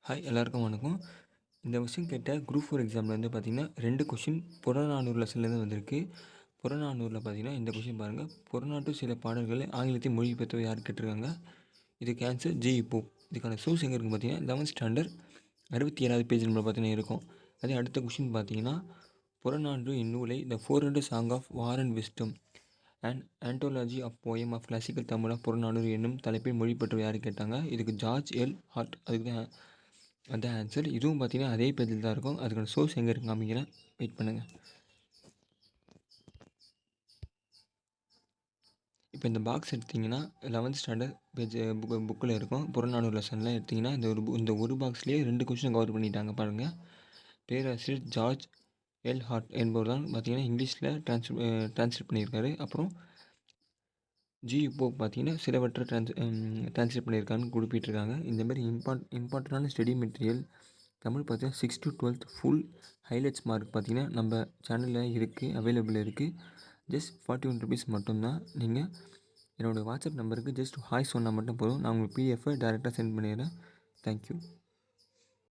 Hi எல்லாருக்கும் வணக்கம். இந்த கொஸ்டின் கேட்ட குரூப் 4 எக்ஸாமில் வந்து பார்த்திங்கன்னா 2 கொஷின் புறநானூறு லெசன்லேருந்து வந்திருக்கு. புறநானூரில் பார்த்திங்கன்னா இந்த கொஷின் பாருங்கள். புறநானூற்று சில பாடல்களை ஆங்கிலத்தில் மொழிபெயர்த்தவர் யார் கேட்டிருக்காங்க. இதுக்கு ஆன்சர் ஜி போப். இதுக்கான சோர்ஸ் எங்கே இருக்குன்னு பார்த்தீங்கன்னா 11th ஸ்டாண்டர்ட் 67வது பேஜ் நம்பர் பார்த்தீங்கன்னா இருக்கும். அதே அடுத்த கொஷின் பார்த்தீங்கன்னா புறநானூறு இந்நூலை the 400 song of war and wisdom and anthology of poem of classical Tamil of புறநானூறு என்னும் தலைப்பில் மொழிபெற்றவர் யார் கேட்டாங்க. இதுக்கு ஜார்ஜ் எல் ஹார்ட். அதுக்கு தான் அதான் ஆன்சர். இதுவும் பார்த்தீங்கன்னா அதே பேஜில் தான் இருக்கும். அதுக்கான சோர்ஸ் எங்கே இருக்கு காமிக்கிறேன், வெயிட் பண்ணுங்கள். இப்போ இந்த பாக்ஸ் எடுத்திங்கன்னா 11th ஸ்டாண்டர்ட் பேஜ் புக்கில் இருக்கும். புறநானூறு லெசனில் எடுத்திங்கன்னா இந்த ஒரு பாக்ஸ்லேயே 2 கொஸ்டின் கவர் பண்ணிட்டாங்க பாருங்கள். பேராசிரியர் ஜார்ஜ் எல் ஹார்ட் என்பவர் தான் பார்த்தீங்கன்னா இங்கிலீஷில் ட்ரான்ஸ்லேட் பண்ணியிருக்காரு. அப்புறம் ஜி இப்போ பார்த்தீங்கன்னா சிலவற்றை ட்ரான்ஸ்லேட் பண்ணியிருக்காருன்னு குறிப்பிட்டிருக்காங்க. இந்தமாதிரி இம்பார்ட்டண்டான ஸ்டடி மெட்டீரியல் தமிழ் பார்த்தீங்கன்னா 6 to 12th full highlights mark பார்த்தீங்கன்னா நம்ம சேனலில் இருக்குது, அவைலபிள் இருக்குது. ஜஸ்ட் 41 ருபீஸ் மட்டும்தான். நீங்கள் என்னோடய வாட்ஸ்அப் நம்பருக்கு ஜஸ்ட் ஹாய் சொன்னால் மட்டும் போதும். நான் உங்களுக்கு பிடிஎஃபை டேரெக்டாக சென்ட் பண்ணிடுறேன். தேங்க்யூ.